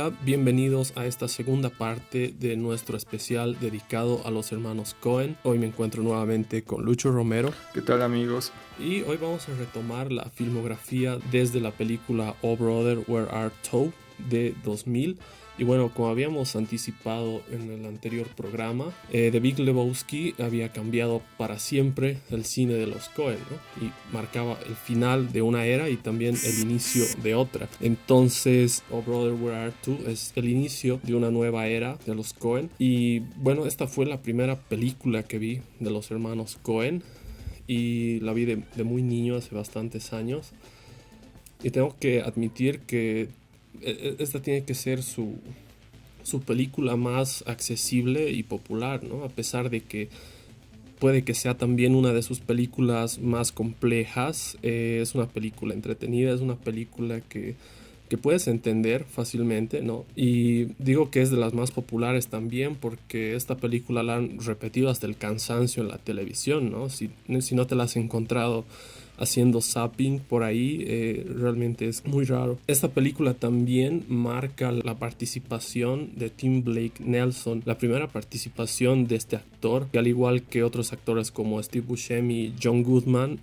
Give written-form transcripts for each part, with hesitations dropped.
Hola, bienvenidos a esta segunda parte de nuestro especial dedicado a los hermanos Coen. Hoy me encuentro nuevamente con Lucho Romero. ¿Qué tal, amigos? Y hoy vamos a retomar la filmografía desde la película Oh Brother, Where Art Thou de 2000. Y bueno, como habíamos anticipado en el anterior programa, The Big Lebowski había cambiado para siempre el cine de los Coen, ¿no? Y marcaba el final de una era y también el inicio de otra. Entonces, Oh Brother, Where Art Thou es el inicio de una nueva era de los Coen. Y bueno, esta fue la primera película que vi de los hermanos Coen. Y la vi de muy niño, hace bastantes años. Y tengo que admitir que esta tiene que ser su película más accesible y popular, ¿no? A pesar de que puede que sea también una de sus películas más complejas. Es una película entretenida, es una película que puedes entender fácilmente, ¿no? Y digo que es de las más populares también porque esta película la han repetido hasta el cansancio en la televisión, ¿no? Si no te la has encontrado haciendo zapping por ahí, realmente es muy raro. Esta película también marca la participación de Tim Blake Nelson, la primera participación de este actor, que al igual que otros actores como Steve Buscemi y John Goodman,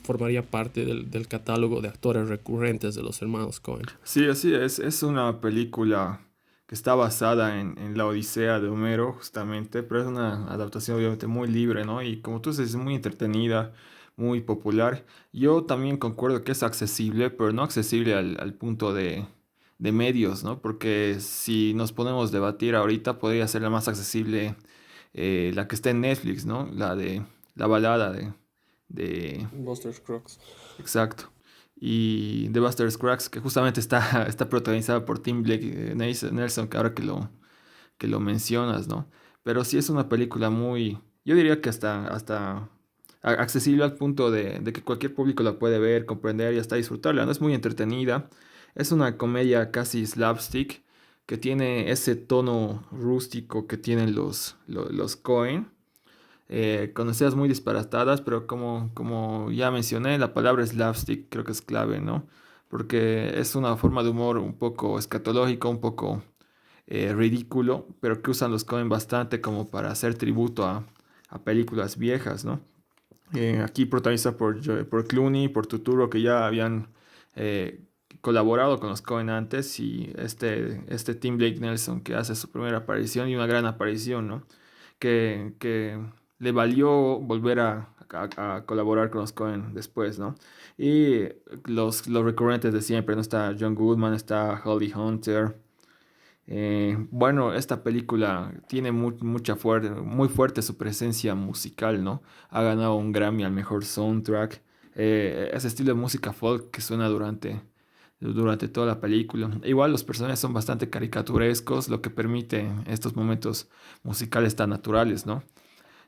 formaría parte del catálogo de actores recurrentes de los hermanos Coen. Sí, así es. Es una película que está basada en la Odisea de Homero, justamente, pero es una adaptación obviamente muy libre, ¿no? Y como tú dices, es muy entretenida, muy popular. Yo también concuerdo que es accesible, pero no accesible al punto de medios, ¿no? Porque si nos ponemos a debatir ahorita, podría ser la más accesible, la que está en Netflix, ¿no? La de la balada de Buster Scruggs. Exacto. Y The Buster Scruggs, que justamente está protagonizada por Tim Blake Nelson, que ahora que lo mencionas, ¿no? Pero sí es una película muy, yo diría que hasta accesible al punto de que cualquier público la puede ver, comprender y hasta disfrutarla, ¿no? Es muy entretenida. Es una comedia casi slapstick que tiene ese tono rústico que tienen los Coen, con escenas muy disparatadas, pero como ya mencioné, la palabra slapstick creo que es clave, ¿no? Porque es una forma de humor un poco escatológico, un poco ridículo, pero que usan los Coen bastante como para hacer tributo a películas viejas, ¿no? Aquí protagonizada por Clooney, por Turturro, que ya habían eh, colaborado con los Coen antes, y este Tim Blake Nelson, que hace su primera aparición y una gran aparición, ¿no? Que le valió volver a colaborar con los Coen después, ¿no? Y los recurrentes de siempre, ¿no? Está John Goodman, está Holly Hunter. Bueno, esta película tiene muy fuerte su presencia musical, ¿no? Ha ganado un Grammy al mejor soundtrack. Ese estilo de música folk que suena durante toda la película. Igual los personajes son bastante caricaturescos, lo que permite estos momentos musicales tan naturales, ¿no?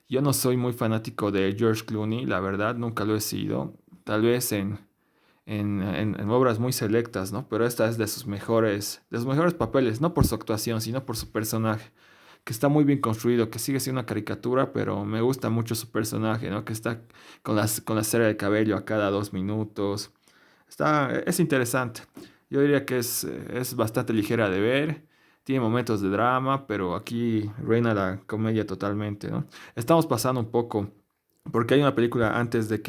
Yo no soy muy fanático de George Clooney, la verdad, nunca lo he sido. Tal vez en obras muy selectas, ¿no? Pero esta es de sus mejores papeles, no por su actuación, sino por su personaje, que está muy bien construido, que sigue siendo una caricatura, pero me gusta mucho su personaje, ¿no? Que está con la cera de cabello a cada 2 minutos. Es interesante. Yo diría que es bastante ligera de ver. Tiene momentos de drama, pero aquí reina la comedia totalmente, ¿no? Estamos pasando un poco, porque hay una película antes de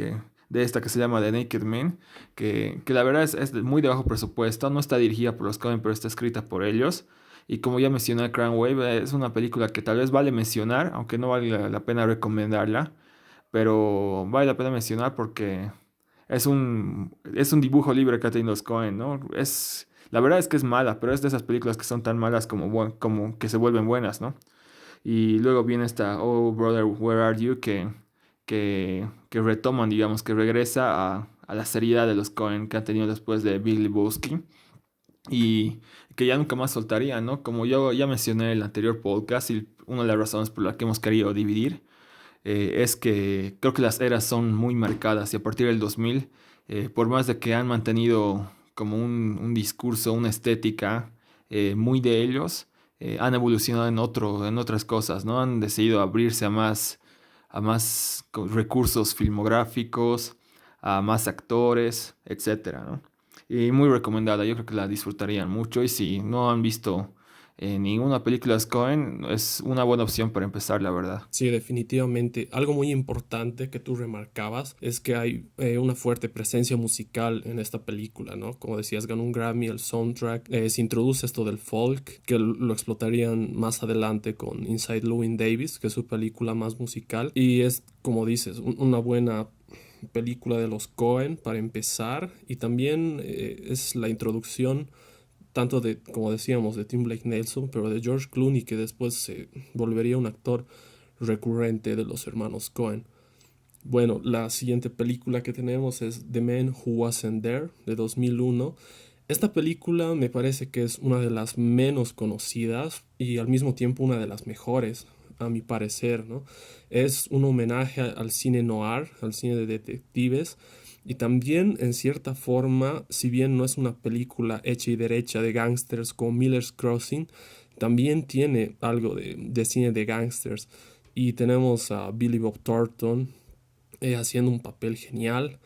esta que se llama The Naked Man, que la verdad es muy de bajo presupuesto, no está dirigida por los Coen, pero está escrita por ellos. Y como ya mencioné, Crown Wave es una película que tal vez vale mencionar, aunque no vale la pena recomendarla, pero vale la pena mencionar porque es un dibujo libre que ha tenido los Coen, ¿no? La verdad es que es mala, pero es de esas películas que son tan malas como que se vuelven buenas, ¿no? Y luego viene esta Oh Brother, Where Are You? Que retoman, digamos, que regresa a la seriedad de los Coen que han tenido después de Big Lebowski y que ya nunca más soltaría, ¿no? Como yo ya mencioné en el anterior podcast, y una de las razones por las que hemos querido dividir es que creo que las eras son muy marcadas y a partir del 2000, por más de que han mantenido como un discurso, una estética muy de ellos, han evolucionado en otras cosas, ¿no? Han decidido abrirse recursos filmográficos, a más actores, etcétera, ¿no? y muy recomendada. Yo creo que la disfrutarían mucho y si no han visto ninguna película de Coen, es una buena opción para empezar, la verdad. Sí, definitivamente. Algo muy importante que tú remarcabas es que hay una fuerte presencia musical en esta película, ¿no? Como decías, ganó un Grammy el soundtrack. Se introduce esto del folk, que lo explotarían más adelante con Inside Llewyn Davis, que es su película más musical. Y es, como dices, una buena película de los Coen para empezar. Y también es la introducción tanto de, como decíamos, de Tim Blake Nelson, pero de George Clooney, que después se volvería un actor recurrente de los hermanos Coen. Bueno, la siguiente película que tenemos es The Man Who Wasn't There, de 2001. Esta película me parece que es una de las menos conocidas y al mismo tiempo una de las mejores, a mi parecer, ¿no? Es un homenaje al cine noir, al cine de detectives, y también en cierta forma, si bien no es una película hecha y derecha de gangsters como Miller's Crossing, también tiene algo de cine de gangsters. Y tenemos a Billy Bob Thornton haciendo un papel genial.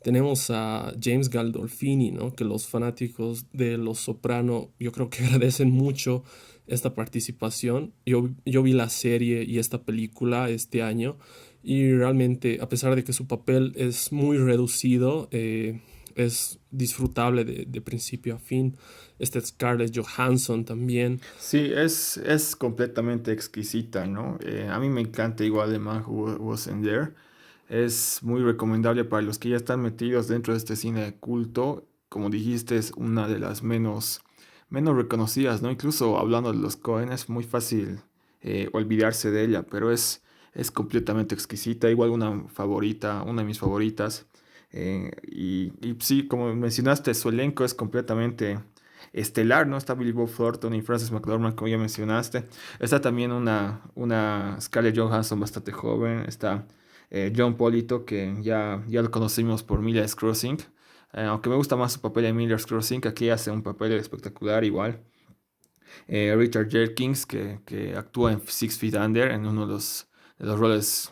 Tenemos a James Gandolfini, ¿no? Que los fanáticos de Los Soprano yo creo que agradecen mucho esta participación. Yo vi la serie y esta película este año y realmente, a pesar de que su papel es muy reducido, es disfrutable de principio a fin. Este Scarlett Johansson también. Sí, es completamente exquisita, ¿no? A mí me encanta igual The Man Who Wasn't There. Es muy recomendable para los que ya están metidos dentro de este cine de culto. Como dijiste, es una de las menos reconocidas, ¿no? Incluso hablando de los Coen, es muy fácil olvidarse de ella, pero es completamente exquisita. Igual una favorita, una de mis favoritas. Y sí, como mencionaste, su elenco es completamente estelar, ¿no? Está Billy Bob Thornton y Frances McDormand, como ya mencionaste. Está también una Scarlett Johansson bastante joven. Está John Polito, que ya lo conocimos por Miller's Crossing. Aunque me gusta más su papel en Miller's Crossing, aquí hace un papel espectacular igual. Richard Jenkins, que actúa en Six Feet Under, en uno de los roles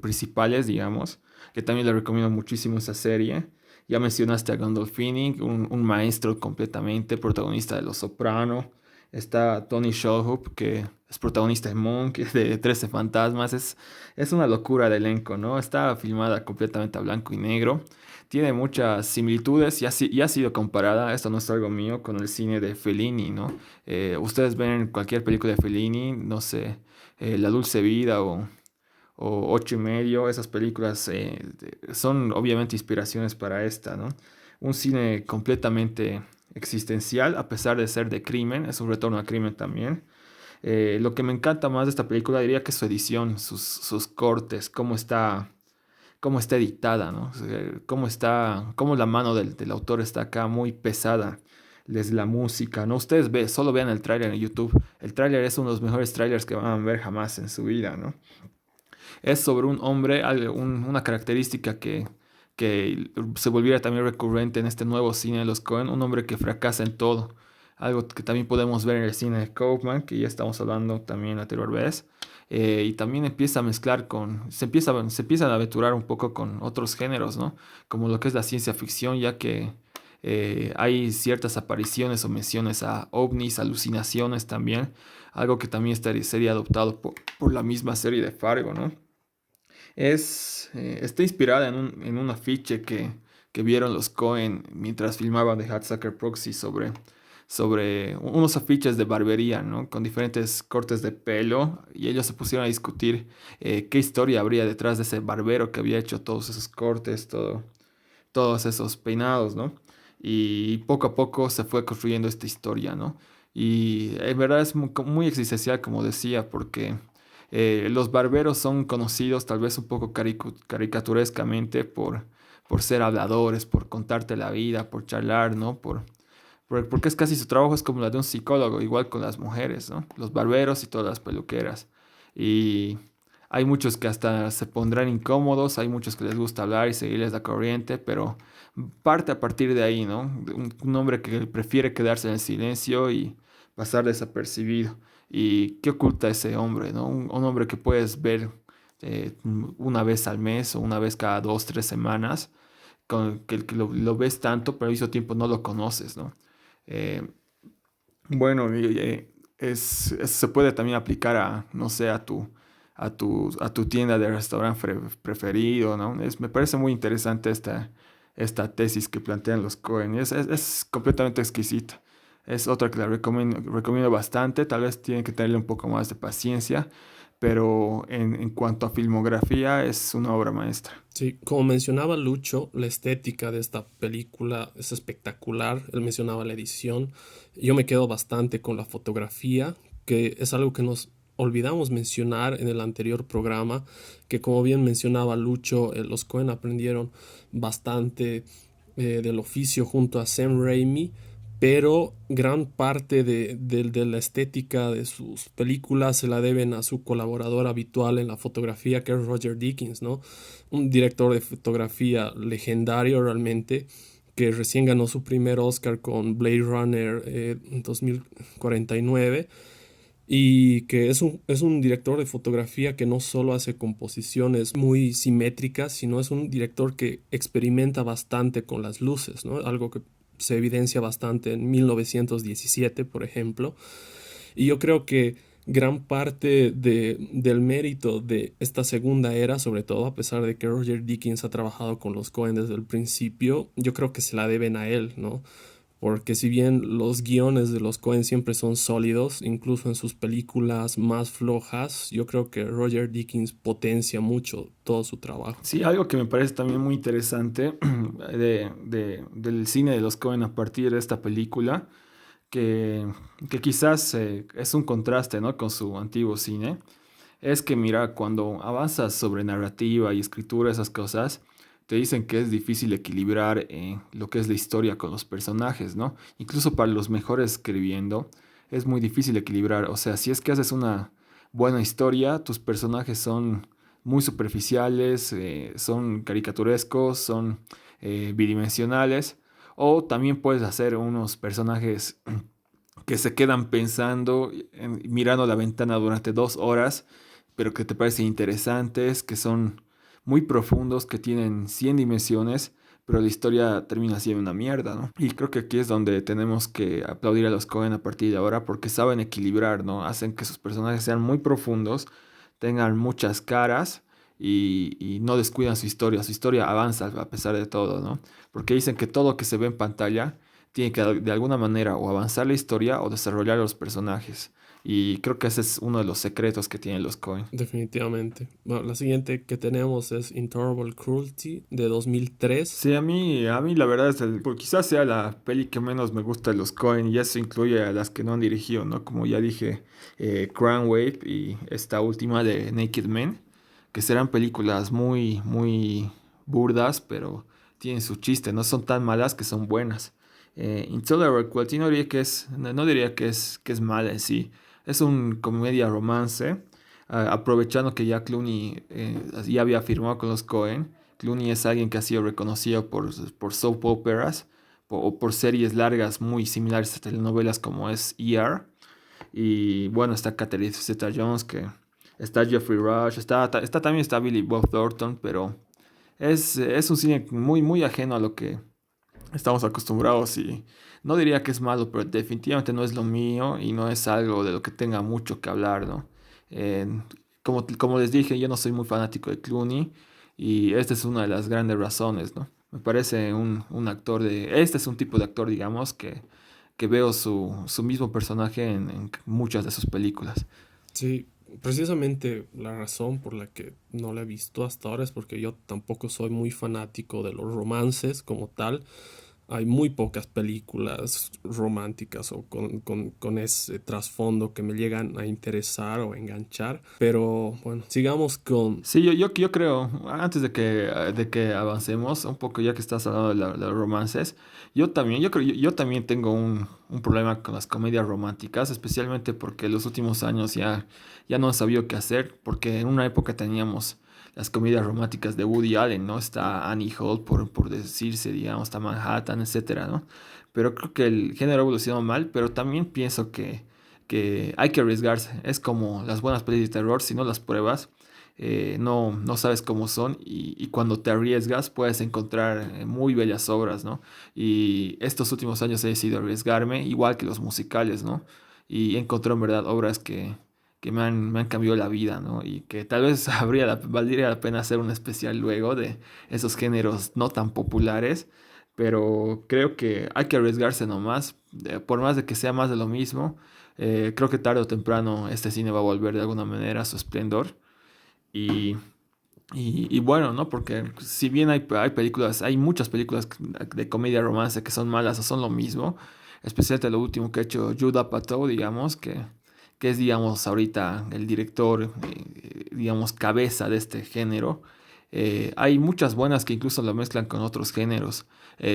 principales, digamos, que también le recomiendo muchísimo esa serie. Ya mencionaste a Gandolfini, un maestro completamente, protagonista de Los Soprano. Está Tony Shalhoub, que es protagonista de Monk, de 13 Fantasmas. Es una locura de elenco, ¿no? Está filmada completamente a blanco y negro. Tiene muchas similitudes y ha sido comparada, esto no es algo mío, con el cine de Fellini, ¿no? Ustedes ven cualquier película de Fellini, no sé, La Dulce Vida o Ocho y Medio, esas películas son obviamente inspiraciones para esta, ¿no? Un cine completamente existencial, a pesar de ser de crimen, es un retorno al crimen también. Lo que me encanta más de esta película diría que es su edición, sus cortes, cómo está editada, ¿no? O sea, cómo la mano del autor está acá muy pesada. Desde la música, ¿no? Ustedes solo vean el tráiler en YouTube. El tráiler es uno de los mejores tráilers que van a ver jamás en su vida, ¿no? Es sobre un hombre, una característica que se volviera también recurrente en este nuevo cine de los Coen, un hombre que fracasa en todo. Algo que también podemos ver en el cine de Kaufman, que ya estamos hablando también la anterior vez. Y también empieza a mezclar se empieza a aventurar un poco con otros géneros, ¿no? Como lo que es la ciencia ficción, ya que hay ciertas apariciones o menciones a ovnis, alucinaciones también, algo que también sería adoptado por la misma serie de Fargo, ¿no? Está inspirada en un afiche que vieron los Coen mientras filmaban The Hatsucker Proxy sobre unos afiches de barbería, ¿no? Con diferentes cortes de pelo y ellos se pusieron a discutir qué historia habría detrás de ese barbero que había hecho todos esos cortes, todos esos peinados, ¿no? Y poco a poco se fue construyendo esta historia, ¿no? Y en verdad es muy existencial, como decía, porque los barberos son conocidos tal vez un poco caricaturescamente por ser habladores, por contarte la vida, por charlar, ¿no? Porque es casi su trabajo es como la de un psicólogo, igual con las mujeres, ¿no? Los barberos y todas las peluqueras. Y hay muchos que hasta se pondrán incómodos, hay muchos que les gusta hablar y seguirles la corriente, pero parte a partir de ahí, ¿no? Un hombre que prefiere quedarse en el silencio y pasar desapercibido. ¿Y qué oculta ese hombre, ¿no? Un hombre que puedes ver una vez al mes o una vez cada 2, 3 semanas, que lo ves tanto, pero al mismo tiempo no lo conoces, ¿no? Eh, bueno, se puede también aplicar a, no sé, a tu tienda de restaurante preferido, ¿no? Me parece muy interesante esta tesis que plantean los Cohen. Es completamente exquisita. Es otra que la recomiendo bastante. Tal vez tienen que tenerle un poco más de paciencia, pero en cuanto a filmografía es una obra maestra. Sí, como mencionaba Lucho, la estética de esta película es espectacular. Él mencionaba la edición. Yo me quedo bastante con la fotografía, que es algo que nos olvidamos mencionar en el anterior programa, que como bien mencionaba Lucho, los Coen aprendieron bastante del oficio junto a Sam Raimi, pero gran parte de la estética de sus películas se la deben a su colaborador habitual en la fotografía, que es Roger Deakins, ¿no? Un director de fotografía legendario realmente, que recién ganó su primer Oscar con Blade Runner 2049, y que es un director de fotografía que no solo hace composiciones muy simétricas, sino es un director que experimenta bastante con las luces, ¿no? Algo que se evidencia bastante en 1917, por ejemplo. Y yo creo que gran parte del mérito de esta segunda era, sobre todo a pesar de que Roger Deakins ha trabajado con los Coen desde el principio, yo creo que se la deben a él, ¿no? Porque si bien los guiones de los Coen siempre son sólidos, incluso en sus películas más flojas, yo creo que Roger Deakins potencia mucho todo su trabajo. Sí, algo que me parece también muy interesante del cine de los Coen a partir de esta película, que, que quizás es un contraste, ¿no?, con su antiguo cine, es que mira, cuando avanzas sobre narrativa y escritura, esas cosas, te dicen que es difícil equilibrar lo que es la historia con los personajes, ¿no? Incluso para los mejores escribiendo, es muy difícil equilibrar. O sea, si es que haces una buena historia, tus personajes son muy superficiales, son caricaturescos, son bidimensionales, o también puedes hacer unos personajes que se quedan pensando, mirando la ventana durante 2 horas, pero que te parecen interesantes, que son muy profundos, que tienen 100 dimensiones, pero la historia termina siendo una mierda, ¿no? Y creo que aquí es donde tenemos que aplaudir a los Coen a partir de ahora, porque saben equilibrar, ¿no? Hacen que sus personajes sean muy profundos, tengan muchas caras y no descuidan su historia avanza a pesar de todo, ¿no? Porque dicen que todo lo que se ve en pantalla tiene que de alguna manera o avanzar la historia o desarrollar los personajes. Y creo que ese es uno de los secretos que tienen los Coen. Definitivamente. Bueno, la siguiente que tenemos es Intolerable Cruelty de 2003. Sí, a mí la verdad es pues quizás sea la peli que menos me gusta de los Coen y eso incluye a las que no han dirigido, ¿no? Como ya dije, Crown Wave y esta última de Naked Men, que serán películas muy, muy burdas, pero tienen su chiste, no son tan malas que son buenas. Intolerable Cruelty no diría que es mala en sí, es un comedia romance, aprovechando que ya Clooney ya había firmado con los Coen. Clooney es alguien que ha sido reconocido por soap operas o por series largas muy similares a telenovelas como es ER. Y bueno, está Catherine Zeta-Jones, que está Jeffrey Rush, también está Billy Bob Thornton, pero es un cine muy, muy ajeno a lo que estamos acostumbrados y no diría que es malo, pero definitivamente no es lo mío y no es algo de lo que tenga mucho que hablar, ¿no? Eh, como les dije, yo no soy muy fanático de Clooney y esta es una de las grandes razones, ¿no? Me parece un actor este es un tipo de actor, digamos, que veo su mismo personaje en muchas de sus películas. Sí, precisamente la razón por la que no la he visto hasta ahora es porque yo tampoco soy muy fanático de los romances como tal. Hay muy pocas películas románticas o con ese trasfondo que me llegan a interesar o enganchar. Pero bueno, sigamos con... Sí, yo creo, antes de que avancemos un poco, ya que estás hablando de los romances, yo también tengo un problema con las comedias románticas, especialmente porque en los últimos años ya no han sabido qué hacer, porque en una época teníamos las comedias románticas de Woody Allen, ¿no? Está Annie Hall, por decirse, digamos, está Manhattan, etcétera, ¿no? Pero creo que el género ha evolucionado mal, pero también pienso que hay que arriesgarse. Es como las buenas pelis de terror, si no las pruebas, no sabes cómo son y cuando te arriesgas puedes encontrar muy bellas obras, ¿no? Y estos últimos años he decidido arriesgarme, igual que los musicales, ¿no? Y encontré en verdad obras que me han cambiado la vida, ¿no? Y que tal vez valdría la pena hacer un especial luego de esos géneros no tan populares, pero creo que hay que arriesgarse nomás, por más de que sea más de lo mismo, creo que tarde o temprano este cine va a volver de alguna manera a su esplendor. Y, y bueno, ¿no? Porque si bien hay películas, hay muchas películas de comedia romance que son malas o son lo mismo, especialmente lo último que ha hecho Judd Apatow, digamos, que es, digamos, ahorita el director, digamos, cabeza de este género. Hay muchas buenas que incluso lo mezclan con otros géneros.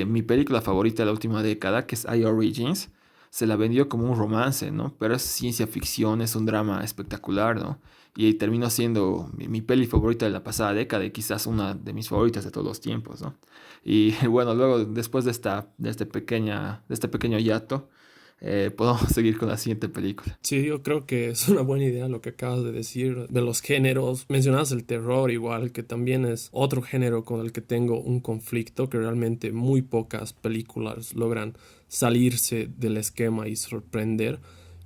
Mi película favorita de la última década, que es I Origins, se la vendió como un romance, ¿no? Pero es ciencia ficción, es un drama espectacular, ¿no? Y terminó siendo mi peli favorita de la pasada década y quizás una de mis favoritas de todos los tiempos, ¿no? Y bueno, luego, después de este pequeño hiato, podemos seguir con la siguiente película. Sí, yo creo que es una buena idea lo que acabas de decir de los géneros. Mencionas el terror igual, que también es otro género con el que tengo un conflicto, que realmente muy pocas películas logran salirse del esquema y sorprender.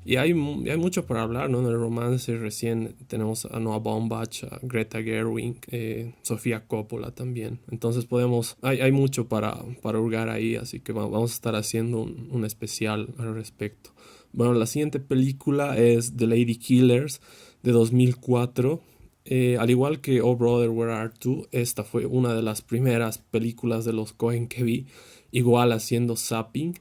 Y hay mucho para hablar, ¿no? En el romance recién tenemos a Noah Baumbach, a Greta Gerwig, Sofía Coppola también. Entonces hay mucho para hurgar ahí, así que vamos a estar haciendo un especial al respecto. Bueno, la siguiente película es The Lady Killers de 2004. Al igual que Oh Brother, Where Art You, esta fue una de las primeras películas de los Coen que vi, igual haciendo zapping.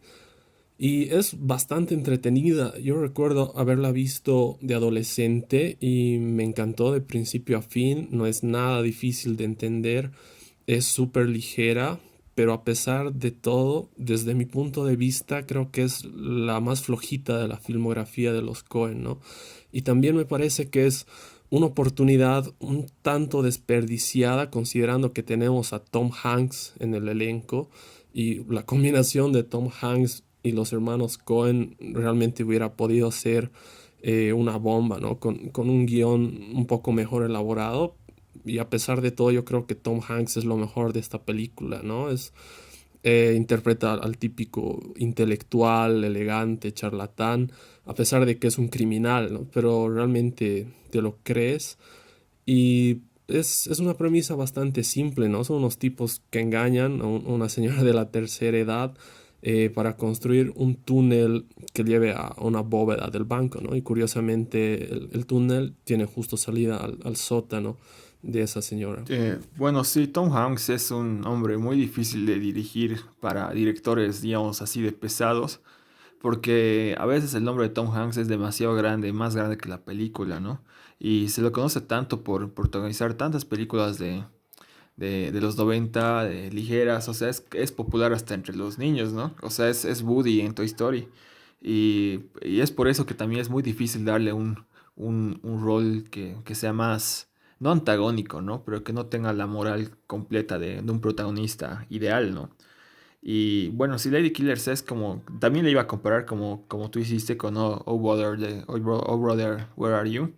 Y es bastante entretenida. Yo recuerdo haberla visto de adolescente y me encantó de principio a fin. No es nada difícil de entender. Es súper ligera, pero a pesar de todo, desde mi punto de vista, creo que es la más flojita de la filmografía de los Coen, ¿no? Y también me parece que es una oportunidad un tanto desperdiciada considerando que tenemos a Tom Hanks en el elenco y la combinación de Tom Hanks y los hermanos Coen realmente hubiera podido ser una bomba, ¿no? Con un guión un poco mejor elaborado. Y a pesar de todo, yo creo que Tom Hanks es lo mejor de esta película, ¿no? Interpreta al típico intelectual, elegante, charlatán, a pesar de que es un criminal, ¿no? Pero realmente te lo crees. Y es una premisa bastante simple, ¿no? Son unos tipos que engañan a una señora de la tercera edad para construir un túnel que lleve a una bóveda del banco, ¿no? Y curiosamente el túnel tiene justo salida al sótano de esa señora. Bueno, sí, Tom Hanks es un hombre muy difícil de dirigir para directores, digamos así, de pesados, porque a veces el nombre de Tom Hanks es demasiado grande, más grande que la película, ¿no? Y se lo conoce tanto por protagonizar tantas películas de los 90 de ligeras, o sea, es popular hasta entre los niños, ¿no? O sea, es Woody en Toy Story. Y es por eso que también es muy difícil darle un rol que sea más, no antagónico, ¿no? Pero que no tenga la moral completa de un protagonista ideal, ¿no? Y bueno, si Lady Killers es como, también le iba a comparar como tú hiciste con Oh Brother, Oh Brother, Where Are You?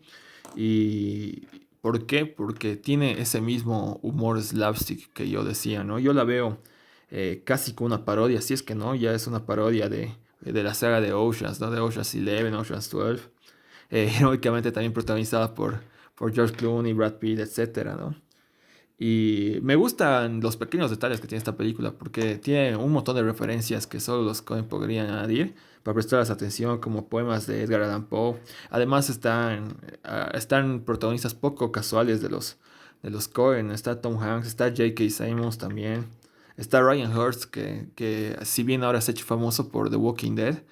¿Y por qué? Porque tiene ese mismo humor slapstick que yo decía, ¿no? Yo la veo casi como una parodia, si es que no, ya es una parodia de la saga de Oceans, ¿no? De Oceans 11, Oceans 12, heroicamente también protagonizada por George Clooney, Brad Pitt, etcétera, ¿no? Y me gustan los pequeños detalles que tiene esta película porque tiene un montón de referencias que solo los Coen podrían añadir para prestarles atención, como poemas de Edgar Allan Poe. Además están protagonistas poco casuales de los Coen. Está Tom Hanks, está J.K. Simmons también. Está Ryan Hurst, que si bien ahora se ha hecho famoso por The Walking Dead,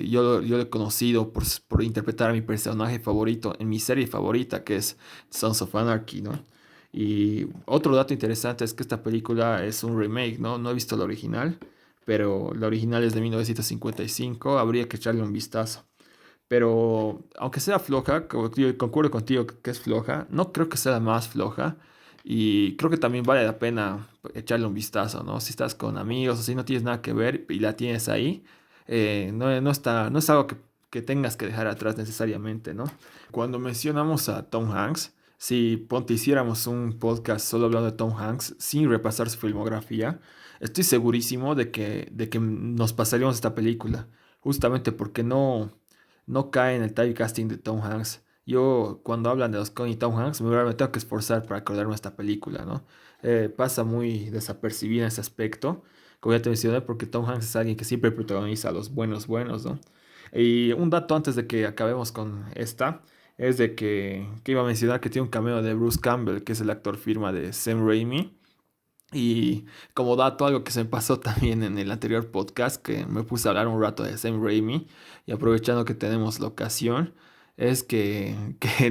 yo lo he conocido por interpretar a mi personaje favorito en mi serie favorita, que es Sons of Anarchy, ¿no? Y otro dato interesante es que esta película es un remake, ¿no? No he visto la original, pero la original es de 1955, habría que echarle un vistazo. Pero aunque sea floja, yo concuerdo contigo que es floja, no creo que sea la más floja. Y creo que también vale la pena echarle un vistazo, ¿no? Si estás con amigos o si no tienes nada que ver y la tienes ahí, no es algo que tengas que dejar atrás necesariamente, ¿no? Cuando mencionamos a Tom Hanks, si ponte hiciéramos un podcast solo hablando de Tom Hanks sin repasar su filmografía, estoy segurísimo de que nos pasaríamos esta película, justamente porque no cae en el typecasting de Tom Hanks. Yo, cuando hablan de los Coen y Tom Hanks, me tengo que esforzar para acordarme de esta película, ¿no? Pasa muy desapercibida en ese aspecto, como ya te mencioné, porque Tom Hanks es alguien que siempre protagoniza a los buenos buenos, ¿no? Y un dato antes de que acabemos con esta, es de que iba a mencionar que tiene un cameo de Bruce Campbell, que es el actor firma de Sam Raimi. Y como dato, algo que se me pasó también en el anterior podcast, que me puse a hablar un rato de Sam Raimi, y aprovechando que tenemos la ocasión, es que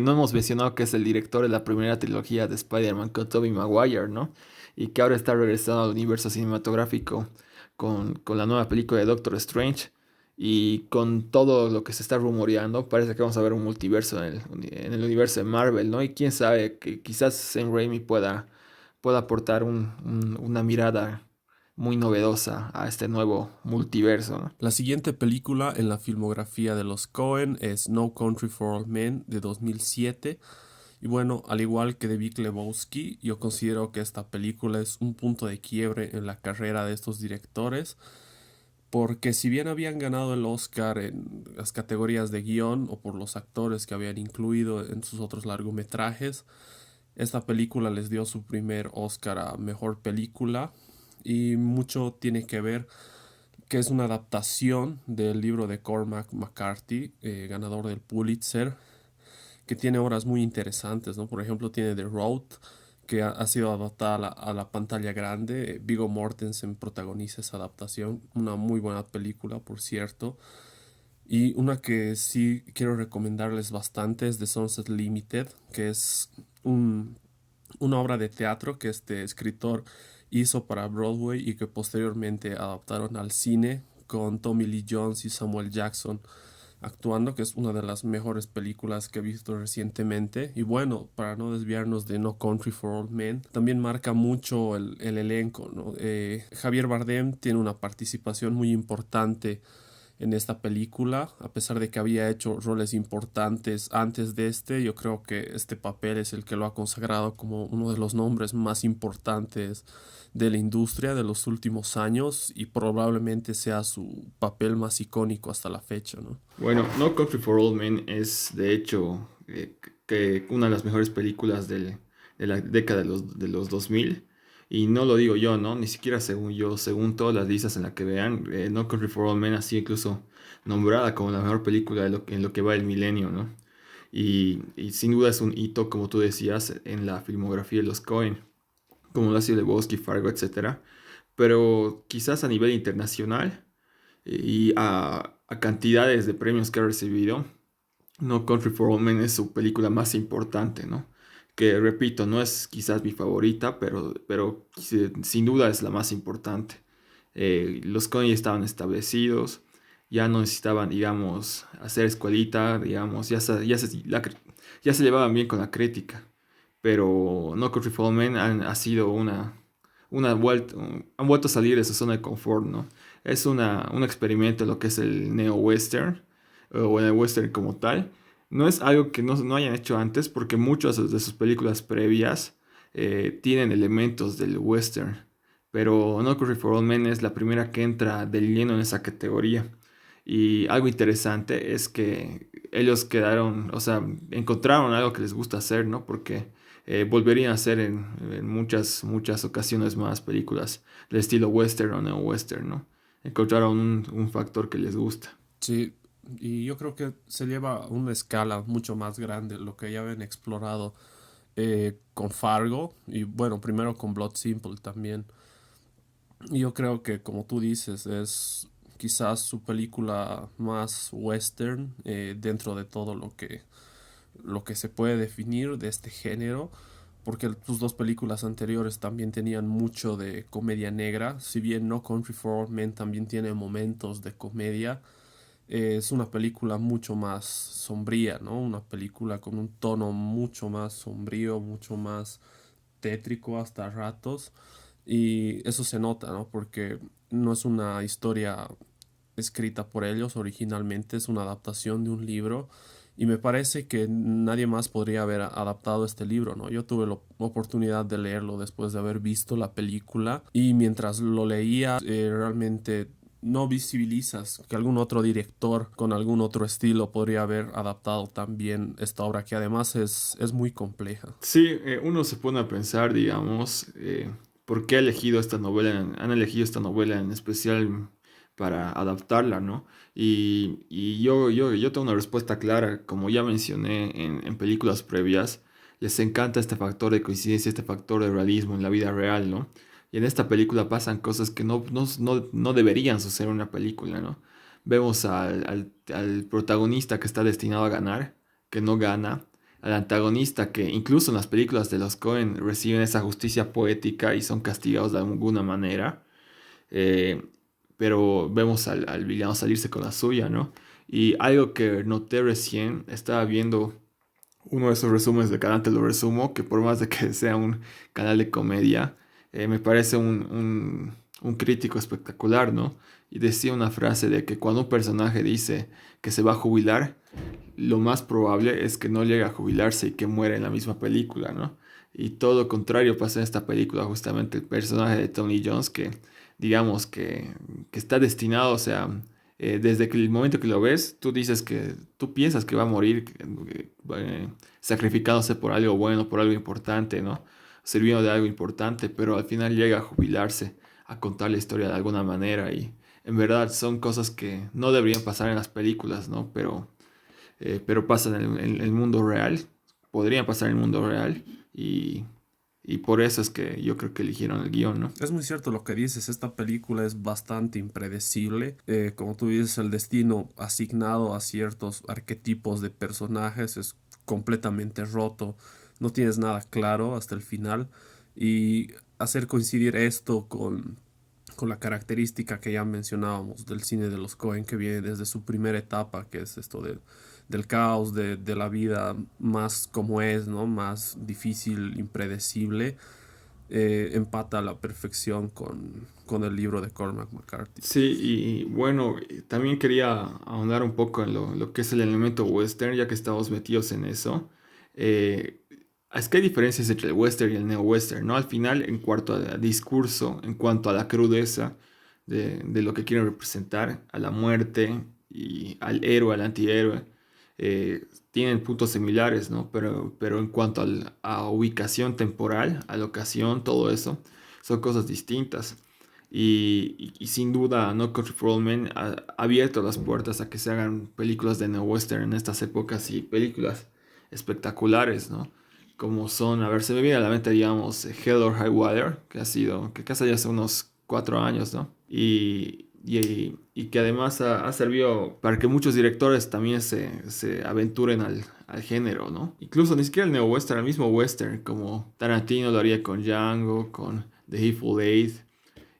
no hemos mencionado que es el director de la primera trilogía de Spider-Man con Tobey Maguire, ¿no? Y que ahora está regresando al universo cinematográfico con la nueva película de Doctor Strange. Y con todo lo que se está rumoreando, parece que vamos a ver un multiverso en el universo de Marvel, ¿no? Y quién sabe, que quizás Sam Raimi pueda aportar una mirada muy novedosa a este nuevo multiverso, ¿no? La siguiente película en la filmografía de los Coen es No Country for Old Men de 2007. Y bueno, al igual que de Big Lebowski, yo considero que esta película es un punto de quiebre en la carrera de estos directores, porque si bien habían ganado el Oscar en las categorías de guión o por los actores que habían incluido en sus otros largometrajes, esta película les dio su primer Oscar a mejor película y mucho tiene que ver que es una adaptación del libro de Cormac McCarthy, ganador del Pulitzer, que tiene obras muy interesantes, ¿no? Por ejemplo, tiene The Road, que ha sido adaptada a la pantalla grande. Viggo Mortensen protagoniza esa adaptación, una muy buena película, por cierto. Y una que sí quiero recomendarles bastante es The Sunset Limited, que es un, una obra de teatro que este escritor hizo para Broadway y que posteriormente adaptaron al cine con Tommy Lee Jones y Samuel Jackson actuando, que es una de las mejores películas que he visto recientemente. Y bueno, para no desviarnos de No Country for Old Men, también marca mucho el elenco, ¿no? Javier Bardem tiene una participación muy importante en esta película, a pesar de que había hecho roles importantes antes de este. Yo creo que este papel es el que lo ha consagrado como uno de los nombres más importantes de la industria de los últimos años y probablemente sea su papel más icónico hasta la fecha, ¿no? Bueno, No Country for Old Men es de hecho que una de las mejores películas de la década de los 2000. Y no lo digo yo, ¿no? Ni siquiera según yo, según todas las listas en las que vean, No Country for Old Men ha sido incluso nombrada como la mejor película en lo que va el milenio, ¿no? Y sin duda es un hito, como tú decías, en la filmografía de los Coen, como lo ha sido Lebowski, Fargo, etcétera. Pero quizás a nivel internacional y a cantidades de premios que ha recibido, No Country for Old Men es su película más importante, ¿no? Que repito, no es quizás mi favorita, pero sin duda es la más importante. Los Coen estaban establecidos, ya no necesitaban, digamos, hacer escuelita, digamos, ya se llevaban bien con la crítica. Pero No Country for Old Men ha sido una vuelta, han vuelto a salir de su zona de confort, ¿no? Es un experimento en lo que es el neo-western o en el western como tal. No es algo que no hayan hecho antes porque muchas de sus películas previas tienen elementos del western. Pero No Country for Old Men es la primera que entra del lleno en esa categoría. Y algo interesante es que ellos quedaron, o sea, encontraron algo que les gusta hacer, ¿no? Porque volverían a hacer en muchas ocasiones más películas del estilo western o neo-western, ¿no? Encontraron un factor que les gusta. Sí, y yo creo que se lleva a una escala mucho más grande lo que ya habían explorado con Fargo y bueno, primero con Blood Simple también. Y yo creo que como tú dices, es quizás su película más western dentro de todo lo que se puede definir de este género, porque sus dos películas anteriores también tenían mucho de comedia negra, si bien No Country for Old Men también tiene momentos de comedia. Es una película mucho más sombría, ¿no? Una película con un tono mucho más sombrío, mucho más tétrico hasta ratos. Y eso se nota, ¿no? Porque no es una historia escrita por ellos originalmente, es una adaptación de un libro y me parece que nadie más podría haber adaptado este libro, ¿no? Yo tuve la oportunidad de leerlo después de haber visto la película y mientras lo leía realmente no visibilizas que algún otro director con algún otro estilo podría haber adaptado también esta obra que además es muy compleja. Sí, uno se pone a pensar, digamos, por qué ha elegido esta novela, han elegido esta novela en especial para adaptarla, ¿no? Y yo tengo una respuesta clara, como ya mencioné en películas previas, les encanta este factor de coincidencia, este factor de realismo en la vida real, ¿no? Y en esta película pasan cosas que no deberían suceder en una película, ¿no? Vemos al protagonista que está destinado a ganar, que no gana, al antagonista que incluso en las películas de los Coen reciben esa justicia poética y son castigados de alguna manera. eh, pero vemos al villano salirse con la suya, ¿no? Y algo que noté recién, estaba viendo uno de esos resúmenes del canal, te lo resumo, que por más de que sea un canal de comedia, me parece un crítico espectacular, ¿no? Y decía una frase de que cuando un personaje dice que se va a jubilar, lo más probable es que no llegue a jubilarse y que muera en la misma película, ¿no? Y todo lo contrario pasa en esta película, justamente el personaje de Tony Jones, que digamos que está destinado, o sea, desde que el momento que lo ves, tú dices que tú piensas que va a morir sacrificándose por algo bueno, por algo importante, ¿no? Sirviendo de algo importante, pero al final llega a jubilarse, a contar la historia de alguna manera y en verdad son cosas que no deberían pasar en las películas, ¿no? Pero pasan en el mundo real, podrían pasar en el mundo real y, y por eso es que yo creo que eligieron el guión, ¿no? Es muy cierto lo que dices, esta película es bastante impredecible. Como tú dices, el destino asignado a ciertos arquetipos de personajes es completamente roto, no tienes nada claro hasta el final y hacer coincidir esto con la característica que ya mencionábamos del cine de los Coen que viene desde su primera etapa, que es esto del caos, de la vida más como es, ¿no? Más difícil, impredecible, empata a la perfección con el libro de Cormac McCarthy. Sí, y bueno, también quería ahondar un poco en lo que es el elemento western, ya que estamos metidos en eso. Eh, es que hay diferencias entre el western y el neo-western, ¿no? Al final, en cuanto al discurso, en cuanto a la crudeza de lo que quieren representar, a la muerte y al héroe, al antihéroe, tienen puntos similares, ¿no? Pero en cuanto a ubicación temporal, a locación, todo eso, son cosas distintas. Y sin duda, No Country for Old Men ha abierto las puertas a que se hagan películas de neo-western en estas épocas y películas espectaculares, ¿no? Como son, a ver, se me viene a la mente, digamos, Hell or High Water, que casi ya hace unos 4 años, ¿no? Y que además ha servido para que muchos directores también se aventuren al género, ¿no? Incluso ni siquiera el neo-western, el mismo western, como Tarantino lo haría con Django, con The Hateful Eight.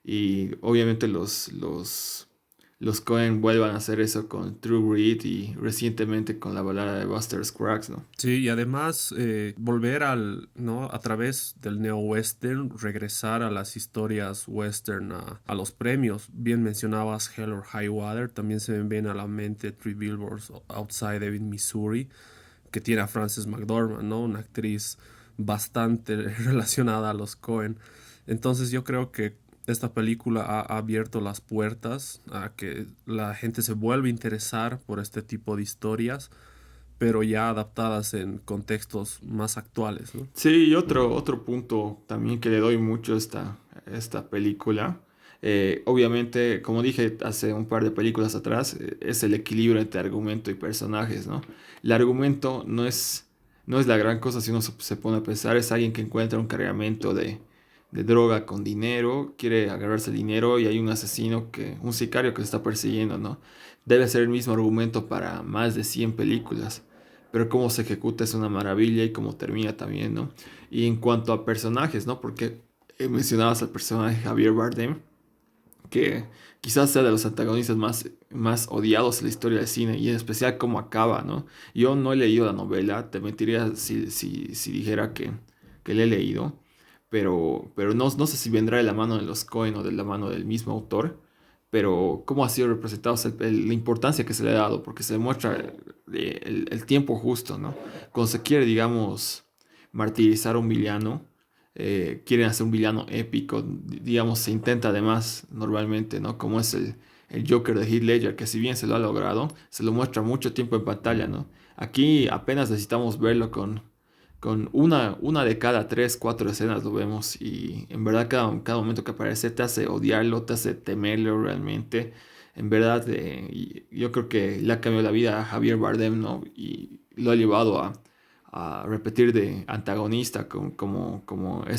Y obviamente los Coen vuelvan a hacer eso con True Grit y recientemente con la balada de Buster Scruggs, ¿no? Sí, y además volver ¿no? A través del neo-western, regresar a las historias western, a los premios. Bien mencionabas Hell or High Water, también se me viene a la mente Three Billboards Outside Ebbing, Missouri, que tiene a Frances McDormand, ¿no? Una actriz bastante relacionada a los Coen. Entonces yo creo que esta película ha abierto las puertas a que la gente se vuelva a interesar por este tipo de historias, pero ya adaptadas en contextos más actuales, ¿no? Sí, y otro punto también que le doy mucho a esta película, obviamente, como dije hace un par de películas atrás, es el equilibrio entre argumento y personajes, ¿no? El argumento no es la gran cosa si uno se pone a pensar, es alguien que encuentra un cargamento de droga con dinero, quiere agarrarse el dinero y hay un asesino, un sicario que le está persiguiendo, ¿no? Debe ser el mismo argumento para más de 100 películas, pero cómo se ejecuta es una maravilla y cómo termina también, ¿no? Y en cuanto a personajes, ¿no? Porque mencionabas al personaje Javier Bardem, que quizás sea de los antagonistas más odiados en la historia del cine, y en especial cómo acaba, ¿no? Yo no he leído la novela, te mentiría si dijera que le he leído, pero no sé si vendrá de la mano de los Coen o de la mano del mismo autor, pero cómo ha sido representado, o sea, la importancia que se le ha dado, porque se demuestra el tiempo justo, ¿no? Cuando se quiere, digamos, martirizar a un villano, quieren hacer un villano épico, digamos, se intenta además normalmente, ¿no? Como es el Joker de Heath Ledger, que si bien se lo ha logrado, se lo muestra mucho tiempo en pantalla, ¿no? Aquí apenas necesitamos verlo con una de cada tres, cuatro escenas lo vemos y en verdad cada momento que aparece te hace odiarlo, te hace temerlo realmente. En verdad, y yo creo que le ha cambiado la vida a Javier Bardem, ¿no? Y lo ha llevado a repetir de antagonista como una de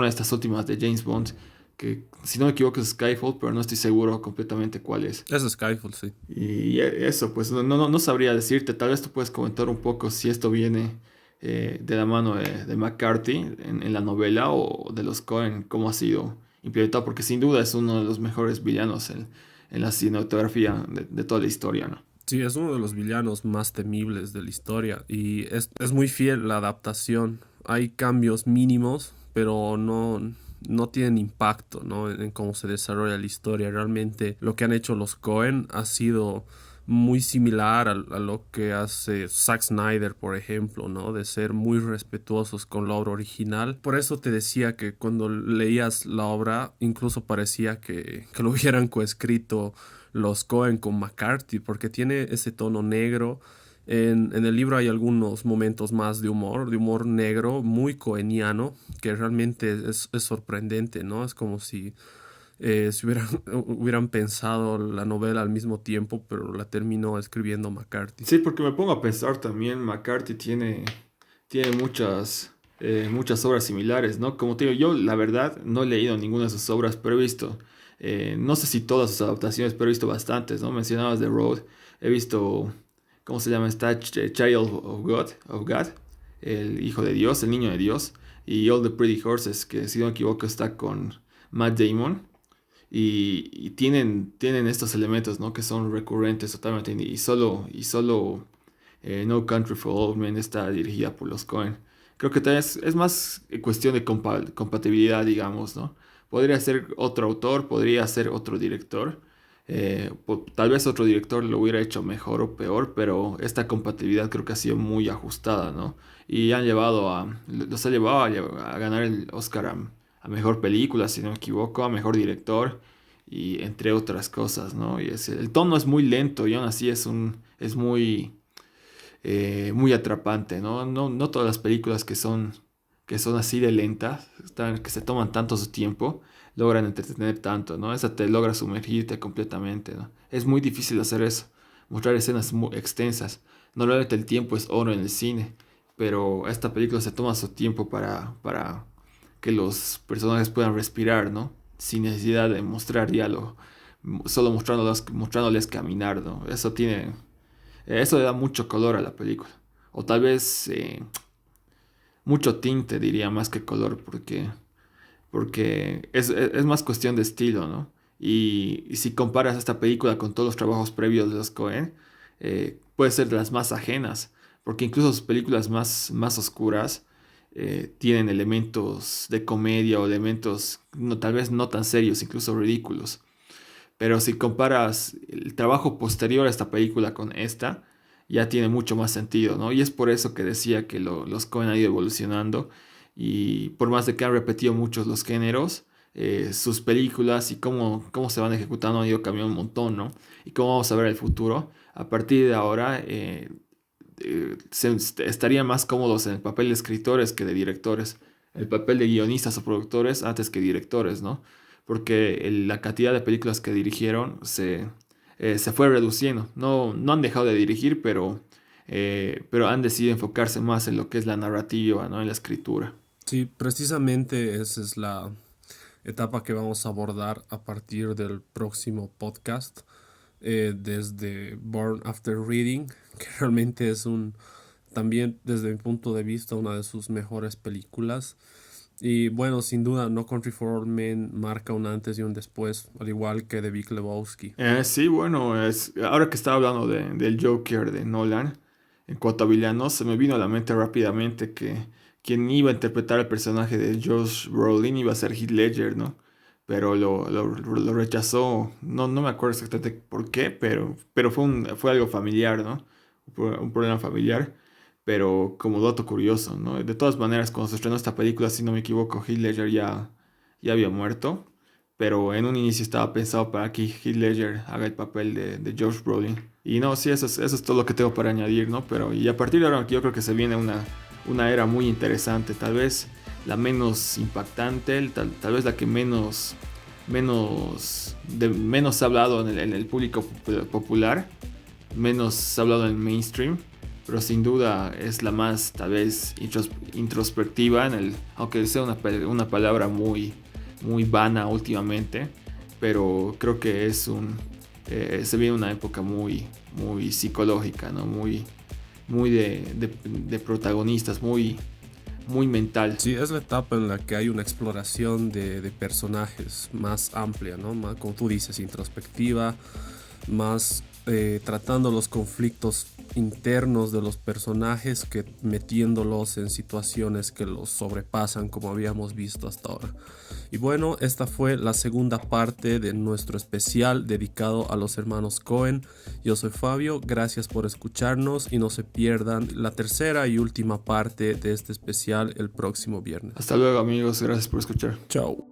estas últimas de James Bond, que si no me equivoco es Skyfall, pero no estoy seguro completamente cuál es. Es Skyfall, sí. Y eso, pues no sabría decirte, tal vez tú puedes comentar un poco si esto viene de la mano de McCarthy en la novela o de los Coen, cómo ha sido implementado, porque sin duda es uno de los mejores villanos en la cinematografía de toda la historia, ¿no? Sí, es uno de los villanos más temibles de la historia y es muy fiel la adaptación. Hay cambios mínimos, pero no tienen impacto, ¿no? En cómo se desarrolla la historia. Realmente lo que han hecho los Coen ha sido muy similar a lo que hace Zack Snyder, por ejemplo, ¿no? De ser muy respetuosos con la obra original. Por eso te decía que cuando leías la obra, incluso parecía que lo hubieran coescrito los Coen con McCarthy, porque tiene ese tono negro. En el libro hay algunos momentos más de humor negro, muy coeniano, que realmente es sorprendente, ¿no? Es como si hubieran pensado la novela al mismo tiempo, pero la terminó escribiendo McCarthy. Sí, porque me pongo a pensar también, McCarthy tiene muchas obras similares, ¿no? Como te digo, yo la verdad no he leído ninguna de sus obras, pero he visto, no sé si todas sus adaptaciones, pero he visto bastantes, ¿no? Mencionabas The Road, he visto, ¿cómo se llama? Está Child of God, el hijo de Dios, el niño de Dios, y All the Pretty Horses, que si no me equivoco está con Matt Damon. Y tienen estos elementos, ¿no? Que son recurrentes totalmente. Y solo No Country for Old Men está dirigida por los Coen. Creo que también es más cuestión de compatibilidad, digamos, ¿no? Podría ser otro autor, podría ser otro director. Tal vez otro director lo hubiera hecho mejor o peor, pero esta compatibilidad creo que ha sido muy ajustada, ¿no? Y los ha llevado a ganar el Oscar a mejor película, si no me equivoco, a mejor director y entre otras cosas, ¿no? Y el tono es muy lento y aún así es muy atrapante, ¿no? No todas las películas que son así de lentas, que se toman tanto su tiempo, logran entretener tanto, ¿no? Esa te logra sumergirte completamente, ¿no? Es muy difícil hacer eso, mostrar escenas muy extensas. Normalmente el tiempo es oro en el cine, pero esta película se toma su tiempo para que los personajes puedan respirar, ¿no? Sin necesidad de mostrar diálogo, solo mostrándoles caminar, ¿no? Eso le da mucho color a la película. O tal vez mucho tinte, diría, más que color, porque es más cuestión de estilo, ¿no? Y si comparas esta película con todos los trabajos previos de los Coen, puede ser de las más ajenas, porque incluso sus películas más oscuras tienen elementos de comedia o elementos tal vez no tan serios, incluso ridículos. Pero si comparas el trabajo posterior a esta película con esta, ya tiene mucho más sentido, ¿no? Y es por eso que decía que los Coen han ido evolucionando y por más de que han repetido muchos los géneros, sus películas y cómo se van ejecutando han ido cambiando un montón, ¿no? Y cómo vamos a ver el futuro. A partir de ahora, estarían más cómodos en el papel de escritores que de directores, el papel de guionistas o productores antes que directores, ¿no? Porque la cantidad de películas que dirigieron se fue reduciendo. No han dejado de dirigir, pero han decidido enfocarse más en lo que es la narrativa, ¿no? En la escritura. Sí, precisamente esa es la etapa que vamos a abordar a partir del próximo podcast, desde Born After Reading, que realmente es también desde mi punto de vista, una de sus mejores películas. Y bueno, sin duda, No Country for Old Men marca un antes y un después, al igual que The Big Lebowski. Sí, bueno, ahora que estaba hablando del Joker de Nolan, en cuanto a villanos, se me vino a la mente rápidamente que quien iba a interpretar el personaje de Josh Brolin iba a ser Heath Ledger, ¿no? pero lo rechazó. No me acuerdo exactamente por qué, pero fue algo familiar, ¿no? Un problema familiar. Pero como dato curioso, ¿no? De todas maneras, cuando se estrenó esta película, si no me equivoco, Heath Ledger ya había muerto. Pero en un inicio estaba pensado para que Heath Ledger haga el papel de Josh Brolin. Y no, sí, eso es todo lo que tengo para añadir, ¿no? Pero y a partir de ahora yo creo que se viene una era muy interesante. Tal vez la menos impactante, tal vez la que menos se ha hablado en el público popular, menos se ha hablado en el mainstream, pero sin duda es la más tal vez introspectiva, aunque sea una palabra muy vana últimamente, pero creo que se viene una época muy psicológica, ¿no? Muy de protagonistas, muy mental. Sí, es la etapa en la que hay una exploración de personajes más amplia, ¿no? Más, como tú dices, introspectiva, más tratando los conflictos internos de los personajes que metiéndolos en situaciones que los sobrepasan como habíamos visto hasta ahora. Y bueno, esta fue la segunda parte de nuestro especial dedicado a los hermanos Coen. Yo soy Fabio, gracias por escucharnos y no se pierdan la tercera y última parte de este especial el próximo viernes. Hasta luego amigos, gracias por escuchar. Chao.